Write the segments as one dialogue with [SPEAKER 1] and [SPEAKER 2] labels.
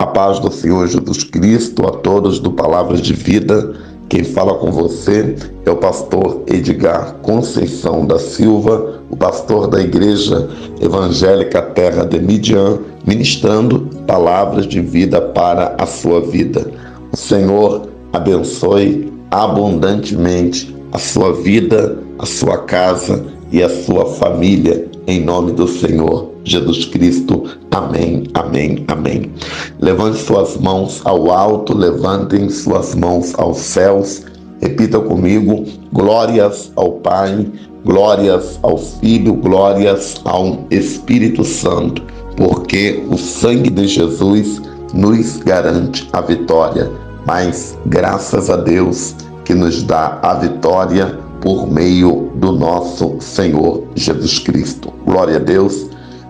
[SPEAKER 1] A paz do Senhor Jesus Cristo a todos do Palavras de Vida. Quem fala com você é o pastor Edgar Conceição da Silva, o pastor da Igreja Evangélica Terra de Midian, ministrando palavras de vida para a sua vida. O Senhor abençoe abundantemente a sua vida, a sua casa e a sua família, em nome do Senhor Jesus Cristo. Amém, amém, amém. Levante suas mãos ao alto, levantem suas mãos aos céus. Repita comigo: glórias ao Pai, glórias ao Filho, glórias ao Espírito Santo, porque o sangue de Jesus nos garante a vitória. Mas graças a Deus que nos dá a vitória por meio do nosso Senhor Jesus Cristo. Glória a Deus.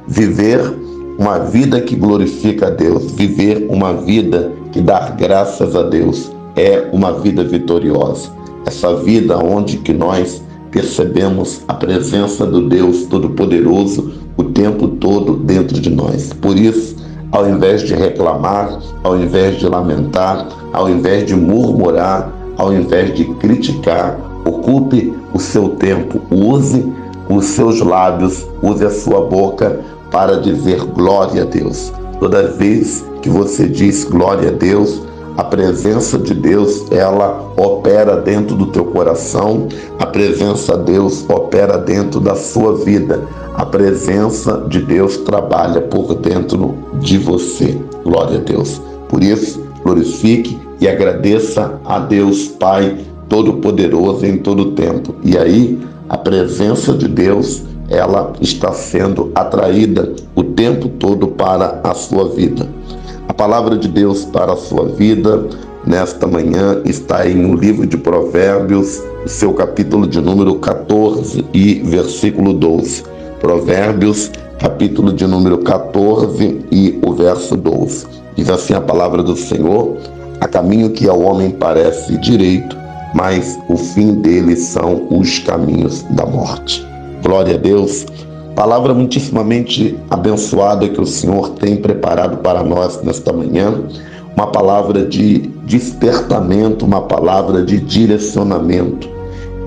[SPEAKER 1] Viver uma vida que glorifica a Deus, viver uma vida que dá graças a Deus, é uma vida vitoriosa. Essa vida onde que nós percebemos a presença do Deus Todo-Poderoso o tempo todo dentro de nós. Por isso, ao invés de reclamar, ao invés de lamentar, ao invés de murmurar, ao invés de criticar, ocupe o seu tempo, use os seus lábios, use a sua boca para dizer glória a Deus. Toda vez que você diz glória a Deus, a presença de Deus, ela opera dentro do teu coração, a presença de Deus opera dentro da sua vida, a presença de Deus trabalha por dentro de você. Glória a Deus. Por isso, glorifique e agradeça a Deus Pai Todo-Poderoso em todo tempo. E aí, a presença de Deus, ela está sendo atraída o tempo todo para a sua vida. A palavra de Deus para a sua vida nesta manhã está aí no livro de Provérbios, seu capítulo de número 14 e versículo 12. Provérbios, capítulo de número 14 e o verso 12. Diz assim a palavra do Senhor: há caminho que ao homem parece direito, mas o fim dele são os caminhos da morte. Glória a Deus. Palavra muitíssimamente abençoada que o Senhor tem preparado para nós nesta manhã. Uma palavra de despertamento, uma palavra de direcionamento.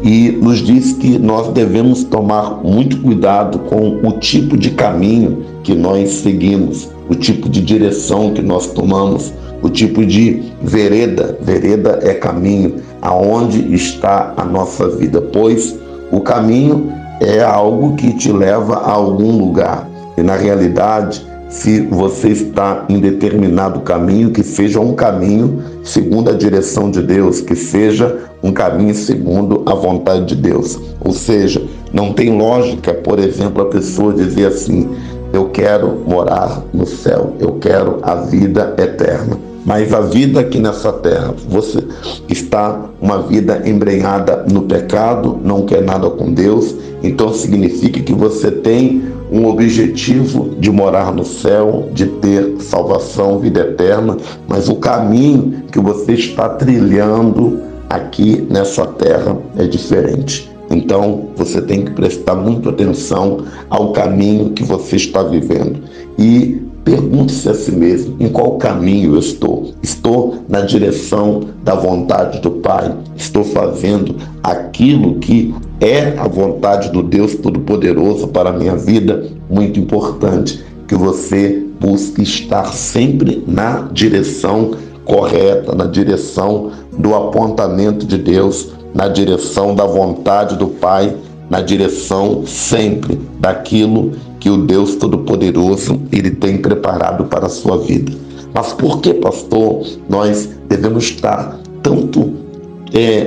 [SPEAKER 1] E nos diz que nós devemos tomar muito cuidado com o tipo de caminho que nós seguimos, o tipo de direção que nós tomamos, o tipo de vereda. Vereda é caminho, aonde está a nossa vida, pois o caminho é algo que te leva a algum lugar. E na realidade, se você está em determinado caminho, que seja um caminho segundo a direção de Deus, que seja um caminho segundo a vontade de Deus. Ou seja, não tem lógica, por exemplo, a pessoa dizer assim: eu quero morar no céu, eu quero a vida eterna. Mas a vida aqui nessa terra, você está uma vida embrenhada no pecado, não quer nada com Deus, então significa que você tem um objetivo de morar no céu, de ter salvação, vida eterna, mas o caminho que você está trilhando aqui nessa terra é diferente. Então você tem que prestar muita atenção ao caminho que você está vivendo e pergunte-se a si mesmo: em qual caminho eu estou? Estou na direção da vontade do Pai? Estou fazendo aquilo que é a vontade do Deus Todo-Poderoso para a minha vida? Muito importante que você busque estar sempre na direção correta, na direção do apontamento de Deus, na direção da vontade do Pai, na direção sempre daquilo que o Deus Todo-Poderoso ele tem preparado para a sua vida. Mas por que, pastor, nós devemos estar tanto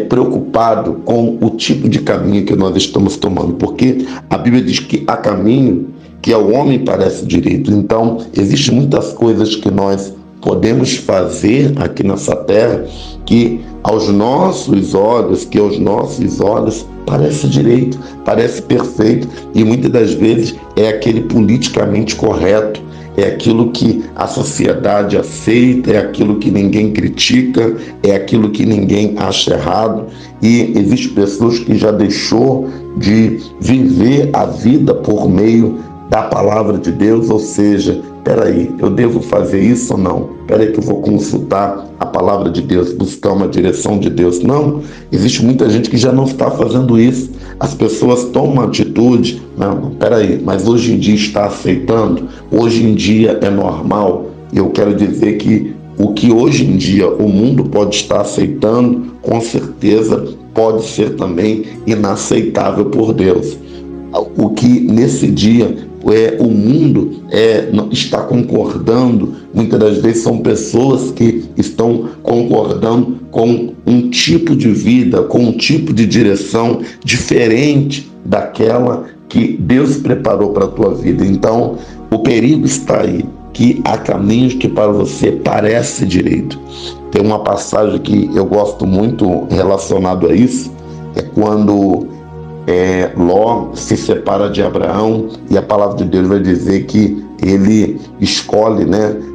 [SPEAKER 1] preocupado com o tipo de caminho que nós estamos tomando? Porque a Bíblia diz que há caminho que ao homem parece direito. Então, existem muitas coisas que nós podemos fazer aqui nessa terra que aos nossos olhos parece direito, parece perfeito, e muitas das vezes é aquele politicamente correto, é aquilo que a sociedade aceita, é aquilo que ninguém critica, é aquilo que ninguém acha errado. E existem pessoas que já deixou de viver a vida por meio da palavra de Deus, ou seja, peraí, eu devo fazer isso ou não? Peraí que eu vou consultar a palavra de Deus, buscar uma direção de Deus. Não, existe muita gente que já não está fazendo isso. As pessoas tomam atitude, não, peraí, mas hoje em dia está aceitando, hoje em dia é normal. E eu quero dizer que o que hoje em dia o mundo pode estar aceitando, com certeza pode ser também inaceitável por Deus. O que nesse dia o mundo está concordando, muitas das vezes são pessoas que estão concordando com um tipo de vida, com um tipo de direção diferente daquela que Deus preparou para a tua vida. Então, o perigo está aí, que há caminhos que para você parece direito. Tem uma passagem que eu gosto muito relacionado a isso, é quando Ló se separa de Abraão, e a palavra de Deus vai dizer que ele escolhe,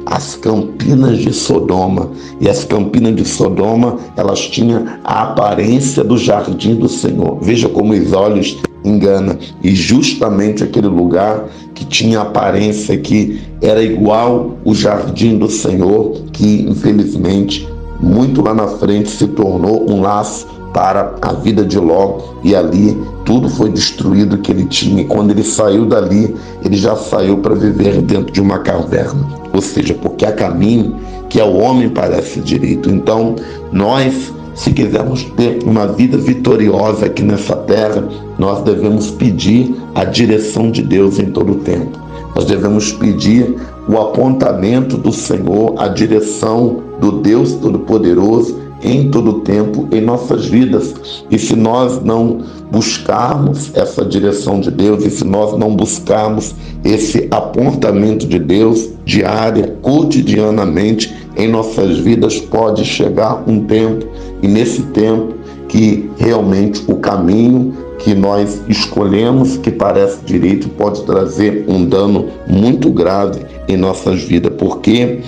[SPEAKER 1] as campinas de Sodoma, e as campinas de Sodoma, elas tinham a aparência do jardim do Senhor. Veja como os olhos enganam, e justamente aquele lugar que tinha aparência, que era igual o jardim do Senhor, que infelizmente muito lá na frente se tornou um laço para a vida de Ló, e ali tudo foi destruído que ele tinha. E quando ele saiu dali, ele já saiu para viver dentro de uma caverna, ou seja, porque há caminho que ao homem parece direito. Então nós, se quisermos ter uma vida vitoriosa aqui nessa terra, nós devemos pedir a direção de Deus em todo o tempo. Nós devemos pedir o apontamento do Senhor, a direção do Deus Todo-Poderoso em todo o tempo em nossas vidas. E se nós não buscarmos essa direção de Deus, e se nós não buscarmos esse apontamento de Deus diária, cotidianamente em nossas vidas, pode chegar um tempo, e nesse tempo que realmente o caminho que nós escolhemos, que parece direito, pode trazer um dano muito grave em nossas vidas, porque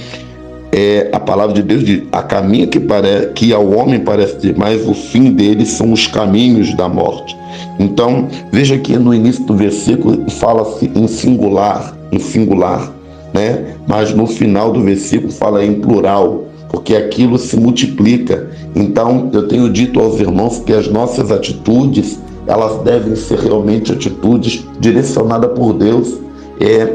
[SPEAKER 1] a palavra de Deus diz: há caminho que ao homem parece demais, o fim deles são os caminhos da morte. Então, veja que no início do versículo fala-se em singular, mas no final do versículo fala em plural, porque aquilo se multiplica. Então, eu tenho dito aos irmãos que as nossas atitudes, elas devem ser realmente atitudes direcionadas por Deus.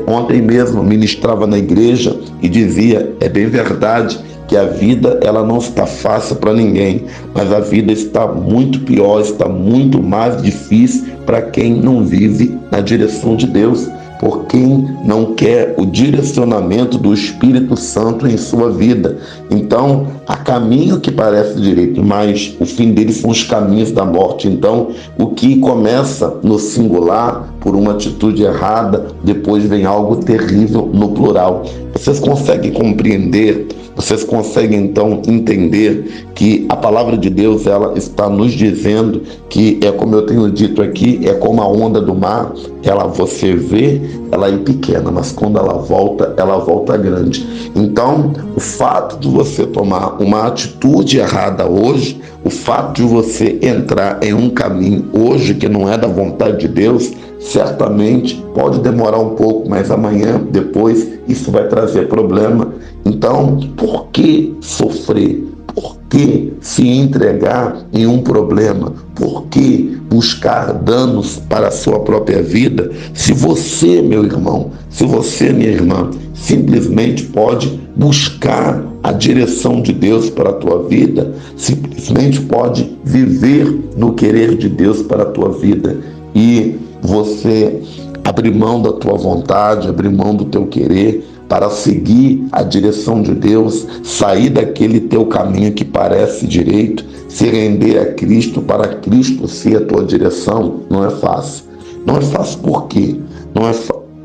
[SPEAKER 1] Ontem mesmo ministrava na igreja e dizia: é bem verdade que a vida ela não está fácil para ninguém, mas a vida está muito pior, está muito mais difícil para quem não vive na direção de Deus, por quem não quer o direcionamento do Espírito Santo em sua vida. Então, há caminho que parece direito, mas o fim deles são os caminhos da morte. Então, o que começa no singular, por uma atitude errada, depois vem algo terrível no plural. Vocês conseguem compreender? Vocês conseguem então entender que a palavra de Deus, ela está nos dizendo que como eu tenho dito aqui, é como a onda do mar. Você vê, ela é pequena, mas quando ela volta grande. Então, o fato de você tomar uma atitude errada hoje, o fato de você entrar em um caminho hoje que não é da vontade de Deus, certamente pode demorar um pouco, mas amanhã, depois, isso vai trazer problema. Então, por que sofrer? Por que se entregar em um problema? Por que buscar danos para a sua própria vida? Se você, meu irmão, se você, minha irmã, simplesmente pode buscar a direção de Deus para a tua vida, simplesmente pode viver no querer de Deus para a tua vida, e você abrir mão da tua vontade, abrir mão do teu querer, para seguir a direção de Deus, sair daquele teu caminho que parece direito, se render a Cristo, para Cristo ser a tua direção, não é fácil. Não é fácil por quê?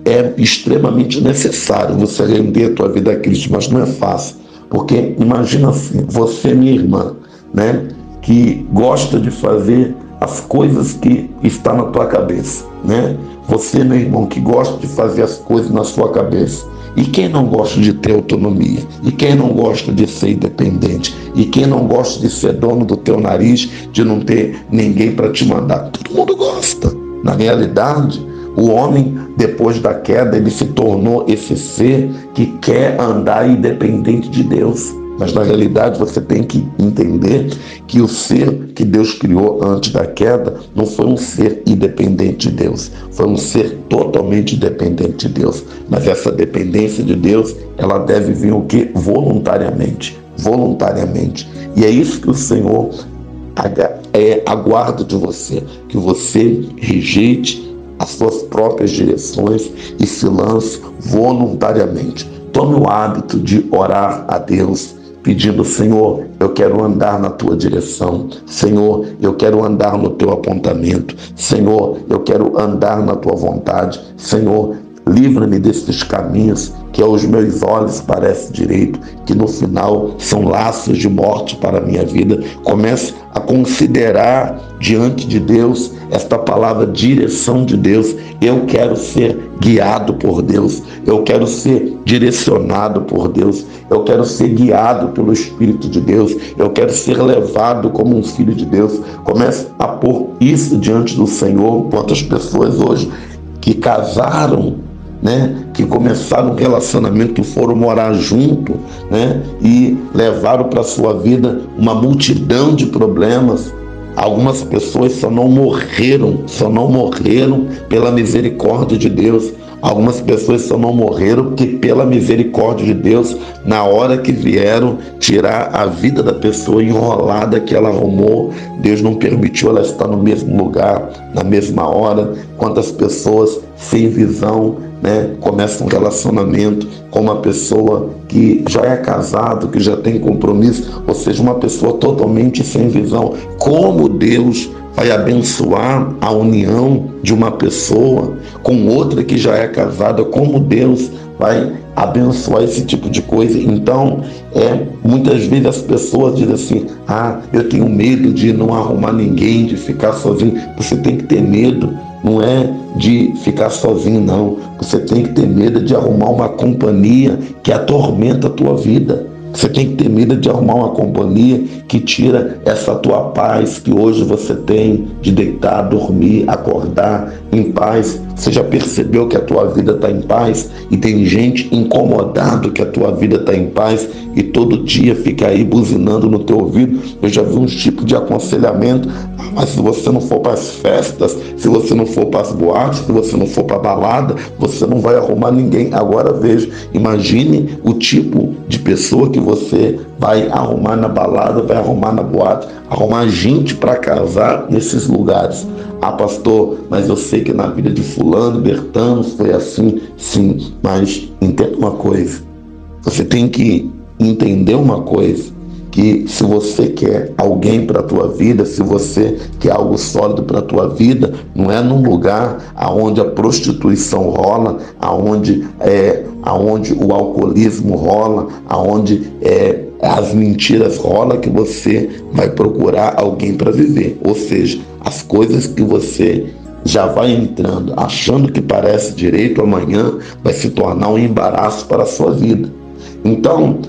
[SPEAKER 1] É extremamente necessário você render a tua vida a Cristo, mas não é fácil, porque imagina assim, você, minha irmã, que gosta de fazer as coisas que estão na tua cabeça, Você, meu irmão, que gosta de fazer as coisas na sua cabeça. E quem não gosta de ter autonomia? E quem não gosta de ser independente? E quem não gosta de ser dono do teu nariz, de não ter ninguém para te mandar? Todo mundo gosta. Na realidade, o homem depois da queda, ele se tornou esse ser que quer andar independente de Deus. Mas na realidade você tem que entender que o ser que Deus criou antes da queda não foi um ser independente de Deus, foi um ser totalmente dependente de Deus. Mas essa dependência de Deus, ela deve vir o quê? Voluntariamente. E é isso que o Senhor aguarda de você, que você rejeite as suas próprias direções e se lance voluntariamente. Tome o hábito de orar a Deus, pedindo: Senhor, eu quero andar na tua direção. Senhor, eu quero andar no teu apontamento. Senhor, eu quero andar na tua vontade. Senhor, livra-me desses caminhos que aos meus olhos parece direito, que no final são laços de morte para a minha vida. Comece a considerar diante de Deus esta palavra direção de Deus. Eu quero ser guiado por Deus, eu quero ser direcionado por Deus, eu quero ser guiado pelo Espírito de Deus, eu quero ser levado como um filho de Deus. Comece a pôr isso diante do Senhor. Quantas pessoas hoje que casaram, que começaram um relacionamento, que foram morar junto, e levaram para a sua vida uma multidão de problemas. Algumas pessoas só não morreram pela misericórdia de Deus. Algumas pessoas só não morreram porque, pela misericórdia de Deus, na hora que vieram tirar a vida da pessoa enrolada que ela arrumou, Deus não permitiu ela estar no mesmo lugar, na mesma hora. Quantas pessoas sem visão começam um relacionamento com uma pessoa que já é casado, que já tem compromisso, ou seja, uma pessoa totalmente sem visão. Como Deus vai abençoar a união de uma pessoa com outra que já é casada? Como Deus vai abençoar esse tipo de coisa? Então, muitas vezes as pessoas dizem assim: eu tenho medo de não arrumar ninguém, de ficar sozinho. Você tem que ter medo, não é de ficar sozinho, não. Você tem que ter medo de arrumar uma companhia que atormenta a tua vida. Você tem que ter medo de arrumar uma companhia que tira essa tua paz que hoje você tem de deitar, dormir, acordar em paz. Você já percebeu que a tua vida está em paz? E tem gente incomodado que a tua vida está em paz e todo dia fica aí buzinando no teu ouvido. Eu já vi um tipo de aconselhamento: mas se você não for para as festas, se você não for para as boates, se você não for para a balada, você não vai arrumar ninguém. Agora veja, imagine o tipo de pessoa que você vai arrumar na balada, vai arrumar na boate, arrumar gente para casar nesses lugares. Pastor, mas eu sei que na vida de fulano, Bertano, foi assim. Sim, mas entenda uma coisa. Você tem que entender uma coisa, que se você quer alguém para a tua vida, se você quer algo sólido para a tua vida, não é num lugar onde a prostituição rola, aonde o alcoolismo rola, aonde as mentiras rolam, que você vai procurar alguém para viver. Ou seja, as coisas que você já vai entrando achando que parece direito, amanhã vai se tornar um embaraço para a sua vida. Então,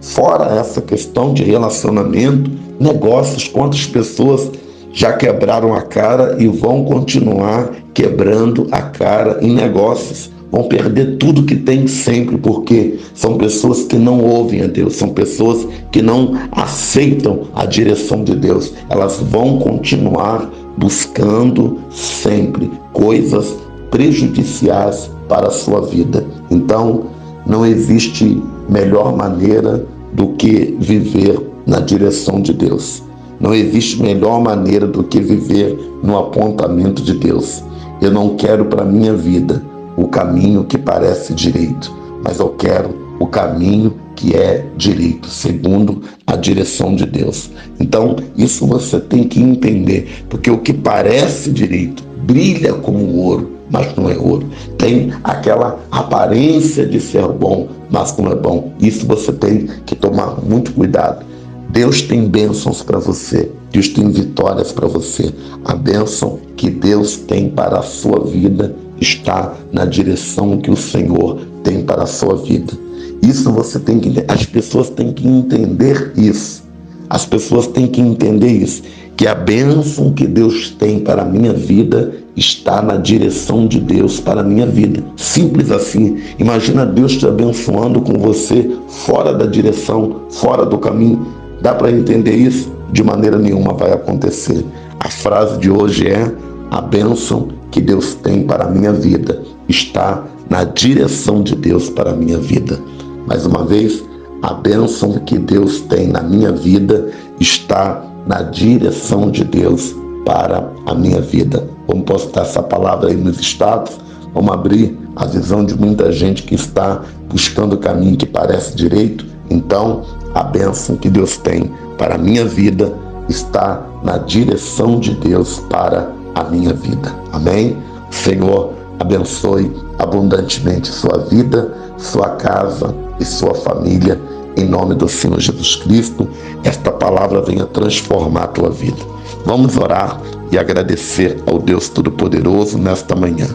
[SPEAKER 1] fora essa questão de relacionamento, negócios, quantas pessoas já quebraram a cara e vão continuar quebrando a cara em negócios? Vão perder tudo que tem sempre, porque são pessoas que não ouvem a Deus, são pessoas que não aceitam a direção de Deus. Elas vão continuar buscando sempre coisas prejudiciais para a sua vida. Então, não existe melhor maneira do que viver na direção de Deus. Não existe melhor maneira do que viver no apontamento de Deus. Eu não quero para a minha vida o caminho que parece direito, mas eu quero o caminho que é direito, segundo a direção de Deus. Então, isso você tem que entender, porque o que parece direito brilha como ouro, mas não é ouro. Tem aquela aparência de ser bom, mas não é bom. Isso você tem que tomar muito cuidado. Deus tem bênçãos para você, Deus tem vitórias para você. A bênção que Deus tem para a sua vida está na direção que o Senhor tem para a sua vida. Isso você tem que entender. As pessoas têm que entender isso. As pessoas têm que entender isso, que a bênção que Deus tem para a minha vida está na direção de Deus para a minha vida. Simples assim. Imagina Deus te abençoando com você fora da direção, fora do caminho. Dá para entender isso? De maneira nenhuma vai acontecer. A frase de hoje é: a bênção que Deus tem para a minha vida está na direção de Deus para a minha vida. Mais uma vez, a bênção que Deus tem na minha vida está na direção de Deus para a minha vida. Vamos postar essa palavra aí nos status. Vamos abrir a visão de muita gente que está buscando o caminho que parece direito. Então, a bênção que Deus tem para a minha vida está na direção de Deus para a minha vida. Amém? O Senhor abençoe abundantemente sua vida, sua casa e sua família. Em nome do Senhor Jesus Cristo, esta palavra venha transformar a tua vida. Vamos orar e agradecer ao Deus Todo-Poderoso nesta manhã.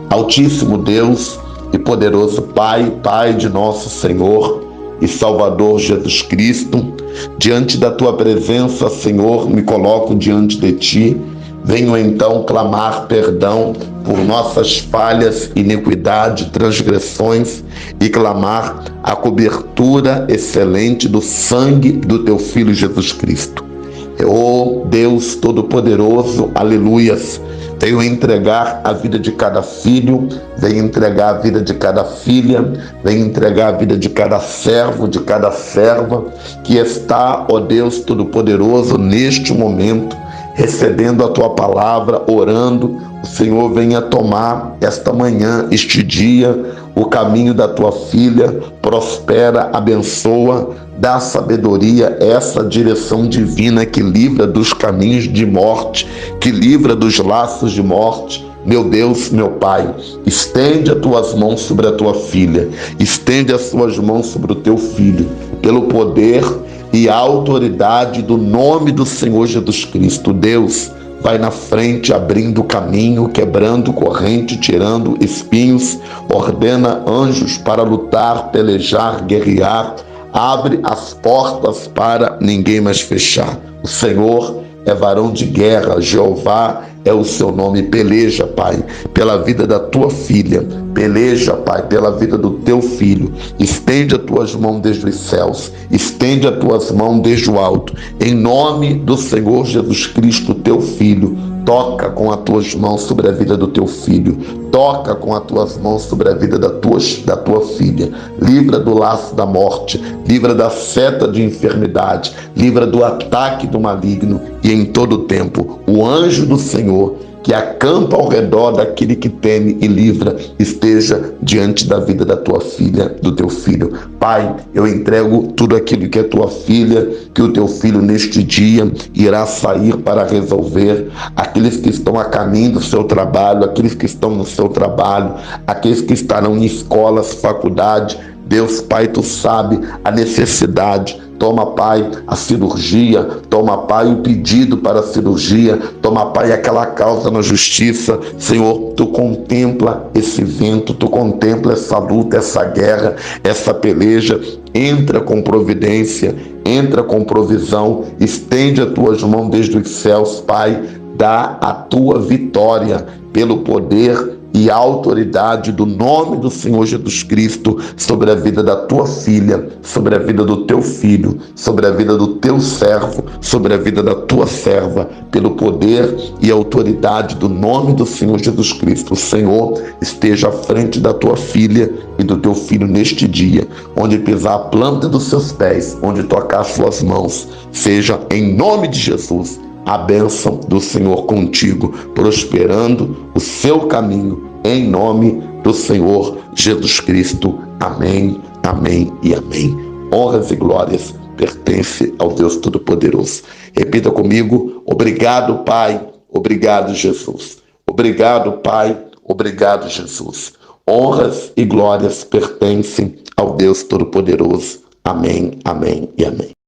[SPEAKER 1] Altíssimo Deus e poderoso Pai, Pai de nosso Senhor e Salvador Jesus Cristo, diante da tua presença, Senhor, me coloco diante de ti. Venho então clamar perdão por nossas falhas, iniquidade, transgressões e clamar a cobertura excelente do sangue do teu Filho Jesus Cristo. Oh Deus Todo-Poderoso, aleluias, venho entregar a vida de cada filho, venho entregar a vida de cada filha, venho entregar a vida de cada servo, de cada serva que está, ó Deus Todo-Poderoso, neste momento, recebendo a tua palavra, orando. O Senhor venha tomar esta manhã, este dia, o caminho da tua filha, prospera, abençoa, dá sabedoria, essa direção divina que livra dos caminhos de morte, que livra dos laços de morte. Meu Deus, meu Pai, estende as tuas mãos sobre a tua filha, estende as tuas mãos sobre o teu filho, pelo poder e a autoridade do nome do Senhor Jesus Cristo. Deus, vai na frente, abrindo o caminho, quebrando corrente, tirando espinhos, ordena anjos para lutar, pelejar, guerrear, abre as portas para ninguém mais fechar. O Senhor é varão de guerra, Jeová é o seu nome. Peleja, Pai, pela vida da tua filha, peleja, Pai, pela vida do teu filho. Estende as tuas mãos desde os céus, estende as tuas mãos desde o alto, em nome do Senhor Jesus Cristo, teu Filho. Toca com as tuas mãos sobre a vida do teu filho, toca com as tuas mãos sobre a vida da tua filha. Livra do laço da morte, livra da seta de enfermidade, livra do ataque do maligno. E em todo tempo o anjo do Senhor, que acampa ao redor daquele que teme e livra, esteja diante da vida da tua filha, do teu filho. Pai, eu entrego tudo aquilo que é tua filha, que o teu filho neste dia irá sair para resolver. Aqueles que estão a caminho do seu trabalho, aqueles que estão no seu trabalho, aqueles que estarão em escolas, faculdade. Deus, Pai, tu sabe a necessidade. Toma, Pai, a cirurgia, toma, Pai, o pedido para a cirurgia, toma, Pai, aquela causa na justiça. Senhor, tu contempla esse evento, tu contempla essa luta, essa guerra, essa peleja. Entra com providência, entra com provisão, estende as tuas mãos desde os céus, Pai, dá a tua vitória pelo poder e a autoridade do nome do Senhor Jesus Cristo sobre a vida da tua filha, sobre a vida do teu filho, sobre a vida do teu servo, sobre a vida da tua serva, pelo poder e autoridade do nome do Senhor Jesus Cristo. O Senhor esteja à frente da tua filha e do teu filho neste dia, onde pisar a planta dos seus pés, onde tocar as suas mãos, seja em nome de Jesus a bênção do Senhor contigo, prosperando o seu caminho, em nome do Senhor Jesus Cristo. Amém, amém e amém. Honras e glórias pertencem ao Deus Todo-Poderoso. Repita comigo: obrigado, Pai, obrigado, Jesus. Obrigado, Pai, obrigado, Jesus. Honras e glórias pertencem ao Deus Todo-Poderoso. Amém, amém e amém.